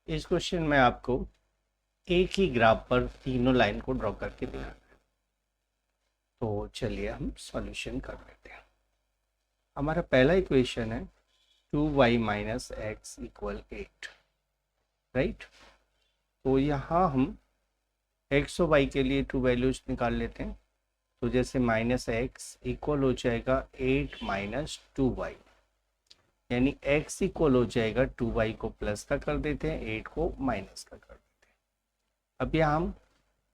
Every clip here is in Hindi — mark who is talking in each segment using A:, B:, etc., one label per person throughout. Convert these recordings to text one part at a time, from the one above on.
A: इस क्वेश्चन में आपको एक ही ग्राफ पर तीनों लाइन को ड्रॉ करके दिया है। तो चलिए हम सॉल्यूशन कर लेते हैं। हमारा पहला इक्वेशन है 2y minus x equal 8, right. तो यहाँ हम एक्स और वाई के लिए टू वैल्यूज निकाल लेते हैं। तो जैसे माइनस एक्स इक्वल हो जाएगा 8 माइनस 2y, यानी x इक्वल हो जाएगा 2y को प्लस का कर देते हैं, 8 को माइनस का कर देते हैं। अब यहाँ हम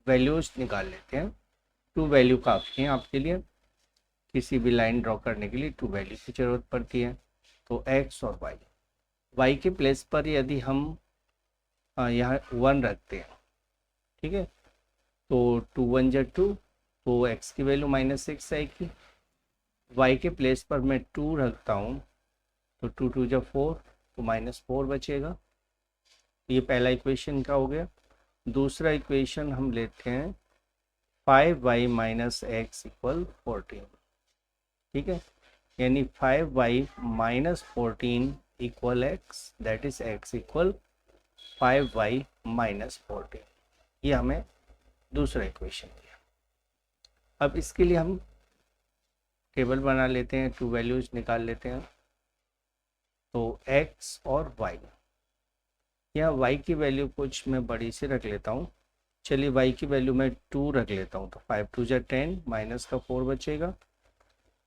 A: वैल्यूज निकाल लेते हैं। टू वैल्यू काफ़ी है आपके लिए, किसी भी लाइन ड्रॉ करने के लिए टू वैल्यू की ज़रूरत पड़ती है। तो x और y के प्लेस पर यदि हम यहाँ 1 रखते हैं, ठीक है, तो 2 1 जा 2, तो x की वैल्यू -6 आएगी। y के प्लेस पर मैं 2 रखता हूँ, तो 2 2 जा 4, तो -4 बचेगा। ये पहला इक्वेशन का हो गया। दूसरा इक्वेशन हम लेते हैं 5y माइनस एक्स इक्वल 14, ठीक है, यानी 5y minus 14 equal x, that is x equal 5y minus 14। ये हमें दूसरा इक्वेशन दिया। अब इसके लिए हम टेबल बना लेते हैं, टू वैल्यूज निकाल लेते हैं। तो x और y, यहाँ y की वैल्यू कुछ मैं बड़ी से रख लेता हूँ। चलिए y की वैल्यू मैं 2 रख लेता हूँ, तो 5 2 जा 10, माइनस का 4 बचेगा।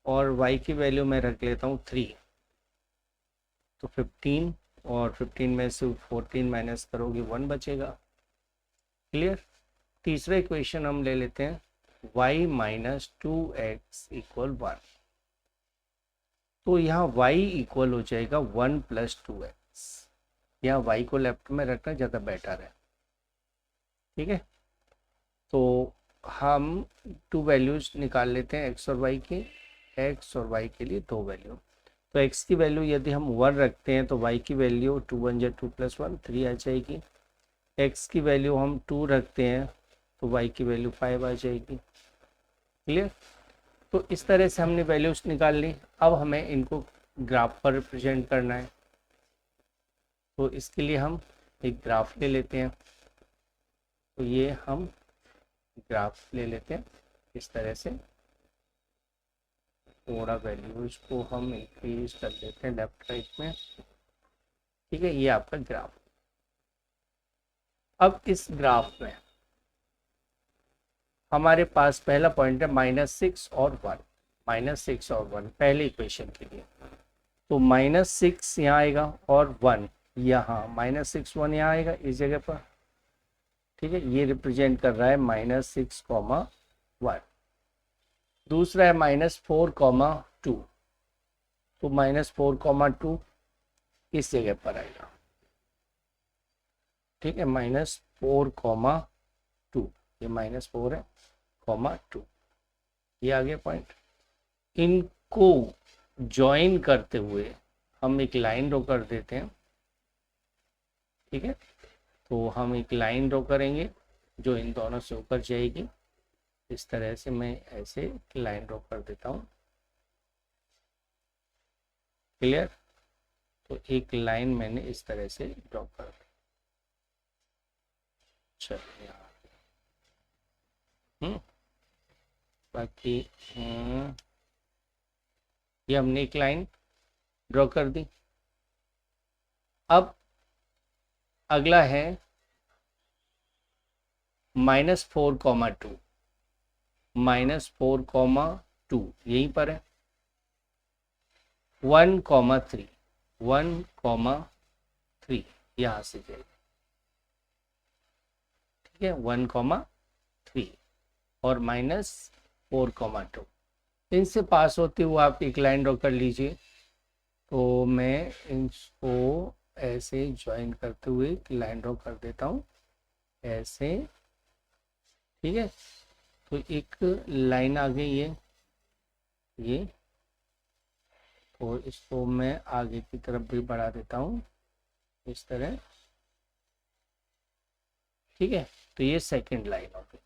A: और y की वैल्यू मैं रख लेता हूँ 3, तो 15, और 15 में से 14 माइनस करोगे 1 बचेगा। क्लियर। तीसरा इक्वेशन हम ले लेते हैं y माइनस 2x इक्वल 1। तो यहाँ y इक्वल हो जाएगा 1 प्लस 2x। यहाँ y को लेफ्ट में रखना ज़्यादा बेटर है, ठीक है। तो हम टू वैल्यूज निकाल लेते हैं x और y की। x और y के लिए दो वैल्यू। तो x की वैल्यू यदि हम 1 रखते हैं तो y की वैल्यू 2 1 जा 2 प्लस 1 3 आ जाएगी। x की वैल्यू हम 2 रखते हैं तो y की वैल्यू 5 आ जाएगी। क्लियर। तो इस तरह से हमने वैल्यूज निकाल ली। अब हमें इनको ग्राफ पर रिप्रेजेंट करना है। तो इसके लिए हम एक ग्राफ ले लेते हैं। तो ये हम ग्राफ ले लेते हैं इस तरह से। थोड़ा वैल्यूज को हम इंक्रीज कर देते हैं लेफ्ट राइट में, ठीक है। ये आपका ग्राफ। अब इस ग्राफ में हमारे पास पहला पॉइंट है -6 और 1। -6 और 1 पहले इक्वेशन के लिए। तो -6 यहाँ आएगा और 1 यहाँ, -6 1 यहाँ आएगा इस जगह पर, ठीक है। ये रिप्रेजेंट कर रहा है -6, 1। दूसरा है -4, 2। तो -4, 2 इस जगह पर आएगा, ठीक है। -4, 2, ये -4 है, 2, ये आ गया पॉइंट। इनको ज्वाइन करते हुए हम एक लाइन ड्रॉ कर देते हैं, ठीक है। तो हम एक लाइन ड्रॉ करेंगे जो इन दोनों से ऊपर जाएगी। इस तरह से मैं ऐसे लाइन ड्रॉ कर देता हूँ। क्लियर। तो एक लाइन मैंने इस तरह से ड्रॉ कर दी। चलिए बाकी ये हमने एक लाइन ड्रॉ कर दी। अब अगला है -4, 2। -4, 2 यहीं पर है। 1, 3, 1, 3 यहाँ से जाएगा, ठीक है। 1, 3 और -4, 2 इनसे पास होते हुए आप एक लाइन ड्रॉ कर लीजिए। तो मैं इनको ऐसे ज्वाइन करते हुए एक लाइन ड्रॉ कर देता हूँ ऐसे, ठीक है। तो एक लाइन आ गई है ये। तो इसको मैं आगे की तरफ भी बढ़ा देता हूँ इस तरह, ठीक है। तो ये सेकंड लाइन हो गई।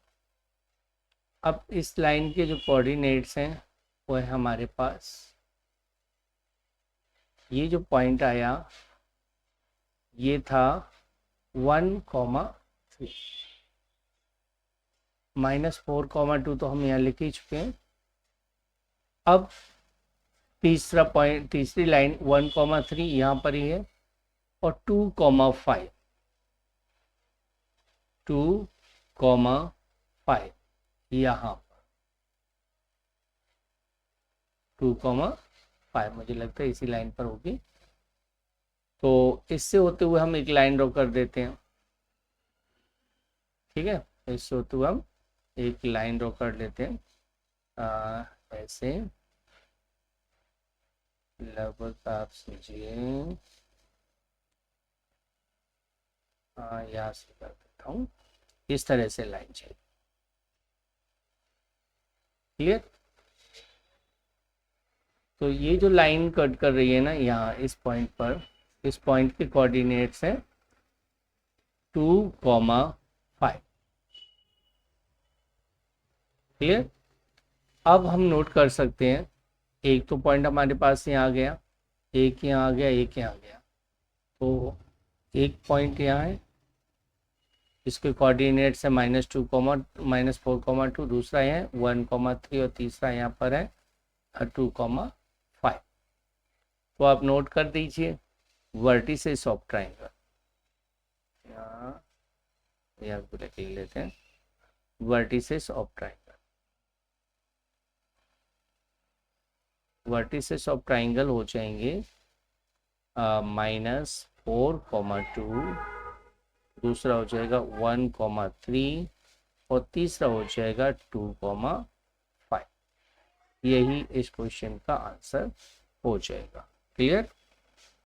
A: अब इस लाइन के जो कोऑर्डिनेट्स हैं वो है हमारे पास, ये जो पॉइंट आया ये था 1,3 -4,2 तो हम यहाँ लिख ही चुके हैं। अब तीसरा पॉइंट, तीसरी लाइन 1,3 यहाँ पर ही है और 2,5 यहाँ पर 2,5 मुझे लगता है इसी लाइन पर होगी। तो इससे होते हुए हम एक लाइन ड्रॉ कर देते हैं, ठीक है। इससे होते हुए हम एक लाइन ड्रॉ कर लेते हैं ऐसे, लगभग आप समझिए यहाँ से कर देता हूँ, इस तरह से लाइन चाहिए। क्लियर? तो ये जो लाइन कट कर रही है ना यहाँ इस पॉइंट पर, इस पॉइंट के कोऑर्डिनेट्स हैं 2,5। क्लियर? अब हम नोट कर सकते हैं, एक तो पॉइंट हमारे पास यहाँ आ गया, एक यहाँ आ गया, एक यहाँ आ गया। तो एक पॉइंट यहाँ है, इसके कोऑर्डिनेट्स है -2, -4,2, दूसरा है 1,3 और तीसरा यहाँ पर है 2,5। तो आप नोट कर दीजिए वर्टिसेस ऑफ ट्राइंगल, यहाँ लिख लेते हैं vertices of triangle. Vertices of triangle हो जाएंगे -4,2, दूसरा हो जाएगा 1,3 और तीसरा हो जाएगा 2,5। यही इस क्वेश्चन का आंसर हो जाएगा। क्लियर?